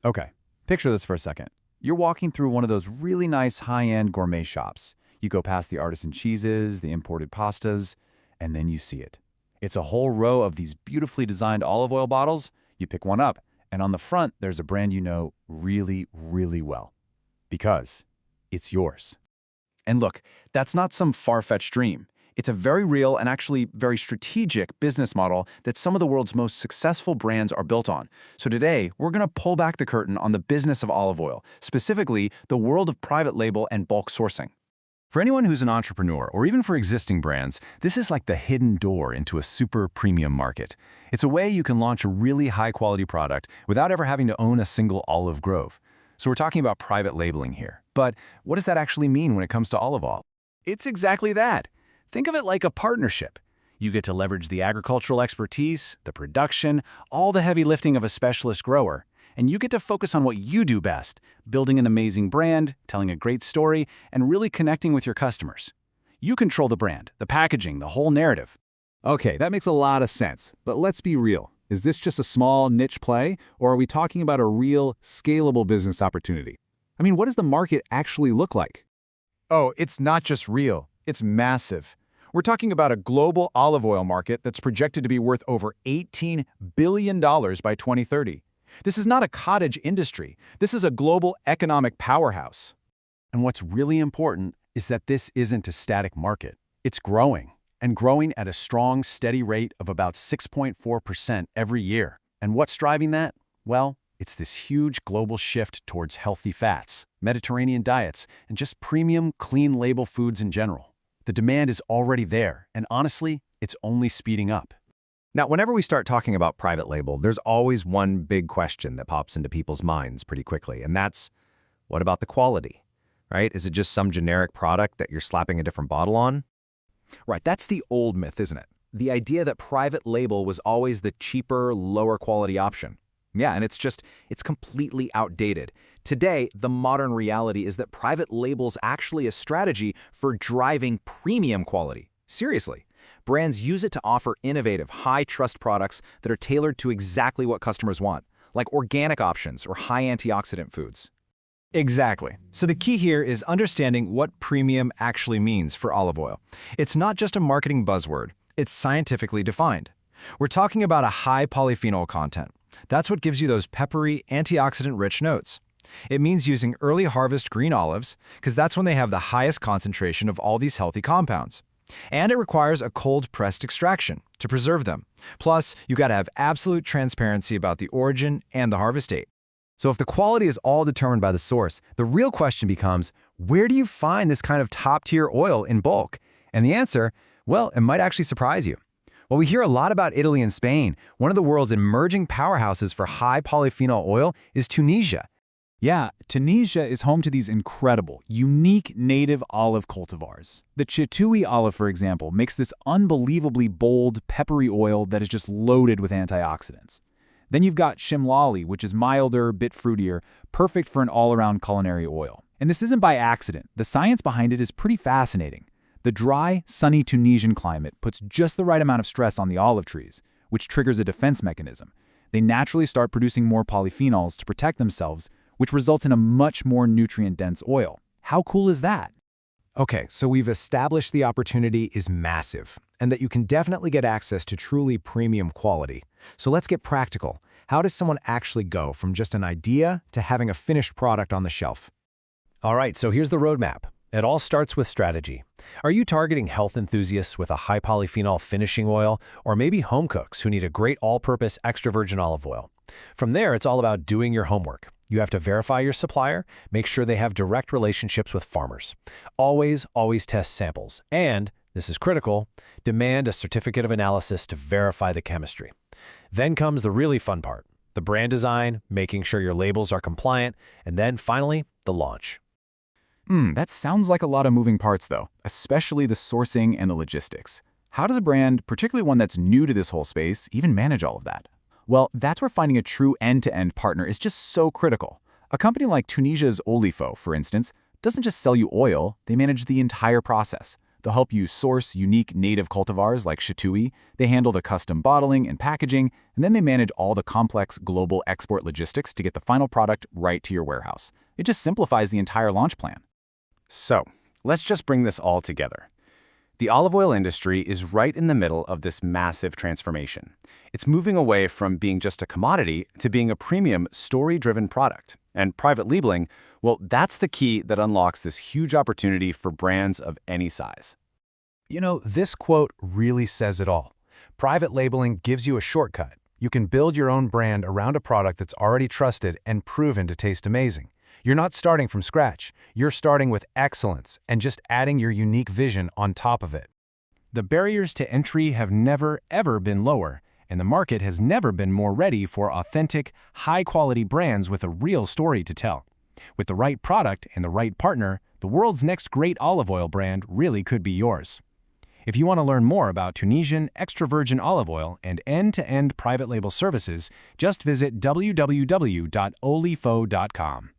Okay, picture this for a second. You're walking through one of those really nice high-end gourmet shops. You go past the artisan cheeses, the imported pastas, and then you see it. It's a whole row of these beautifully designed olive oil bottles. You pick one up, and on the front, there's a brand you know really, really well. Because it's yours. And look, that's not some far-fetched dream. It's a very real and actually very strategic business model that some of the world's most successful brands are built on. So today, we're going to pull back the curtain on the business of olive oil, specifically the world of private label and bulk sourcing. For anyone who's an entrepreneur, or even for existing brands, this is like the hidden door into a super premium market. It's a way you can launch a really high-quality product without ever having to own a single olive grove. So we're talking about private labeling here. But what does that actually mean when it comes to olive oil? It's exactly that. Think of it like a partnership. You get to leverage the agricultural expertise, the production, all the heavy lifting of a specialist grower, and you get to focus on what you do best, building an amazing brand, telling a great story, and really connecting with your customers. You control the brand, the packaging, the whole narrative. Okay, that makes a lot of sense. But let's be real. Is this just a small niche play, or are we talking about a real, scalable business opportunity? I mean, what does the market actually look like? Oh, it's not just real. It's massive. We're talking about a global olive oil market that's projected to be worth over $18 billion by 2030. This is not a cottage industry. This is a global economic powerhouse. And what's really important is that this isn't a static market. It's growing, and growing at a strong, steady rate of about 6.4% every year. And what's driving that? Well, it's this huge global shift towards healthy fats, Mediterranean diets, and just premium, clean-label foods in general. The demand is already there, and honestly, it's only speeding up. Now, whenever we start talking about private label, there's always one big question that pops into people's minds pretty quickly, and that's, what about the quality, right? Is it just some generic product that you're slapping a different bottle on? Right, that's the old myth, isn't it? The idea that private label was always the cheaper, lower quality option. Yeah, and it's completely outdated. Today, the modern reality is that private label's actually a strategy for driving premium quality. Seriously. Brands use it to offer innovative, high-trust products that are tailored to exactly what customers want, like organic options or high antioxidant foods. Exactly. So the key here is understanding what premium actually means for olive oil. It's not just a marketing buzzword. It's scientifically defined. We're talking about a high polyphenol content. That's what gives you those peppery, antioxidant-rich notes. It means using early harvest green olives, because that's when they have the highest concentration of all these healthy compounds. And it requires a cold-pressed extraction to preserve them. Plus, you gotta have absolute transparency about the origin and the harvest date. So if the quality is all determined by the source, the real question becomes, where do you find this kind of top-tier oil in bulk? And the answer, well, it might actually surprise you. While we hear a lot about Italy and Spain, one of the world's emerging powerhouses for high polyphenol oil is Tunisia. Yeah, Tunisia is home to these incredible, unique native olive cultivars. The Chitui olive, for example, makes this unbelievably bold, peppery oil that is just loaded with antioxidants. Then you've got Shimlali, which is milder, bit fruitier, perfect for an all-around culinary oil. And this isn't by accident. The science behind it is pretty fascinating. The dry, sunny Tunisian climate puts just the right amount of stress on the olive trees, which triggers a defense mechanism. They naturally start producing more polyphenols to protect themselves, which results in a much more nutrient-dense oil. How cool is that? Okay, so we've established the opportunity is massive, and that you can definitely get access to truly premium quality. So let's get practical. How does someone actually go from just an idea to having a finished product on the shelf? All right, so here's the roadmap. It all starts with strategy. Are you targeting health enthusiasts with a high polyphenol finishing oil, or maybe home cooks who need a great all-purpose extra virgin olive oil? From there, it's all about doing your homework. You have to verify your supplier, make sure they have direct relationships with farmers. Always test samples, and, this is critical, demand a certificate of analysis to verify the chemistry. Then comes the really fun part, the brand design, making sure your labels are compliant, and then finally, the launch. That sounds like a lot of moving parts, though, especially the sourcing and the logistics. How does a brand, particularly one that's new to this whole space, even manage all of that? Well, that's where finding a true end-to-end partner is just so critical. A company like Tunisia's OLYFO, for instance, doesn't just sell you oil, they manage the entire process. They'll help you source unique native cultivars like Chitui, they handle the custom bottling and packaging, and then they manage all the complex global export logistics to get the final product right to your warehouse. It just simplifies the entire launch plan. So, let's just bring this all together. The olive oil industry is right in the middle of this massive transformation. It's moving away from being just a commodity to being a premium, story-driven product. And private labeling, well, that's the key that unlocks this huge opportunity for brands of any size. You know, this quote really says it all. Private labeling gives you a shortcut. You can build your own brand around a product that's already trusted and proven to taste amazing. You're not starting from scratch. You're starting with excellence and just adding your unique vision on top of it. The barriers to entry have never, ever been lower, and the market has never been more ready for authentic, high-quality brands with a real story to tell. With the right product and the right partner, the world's next great olive oil brand really could be yours. If you want to learn more about Tunisian extra virgin olive oil and end-to-end private label services, just visit www.olyfo.com.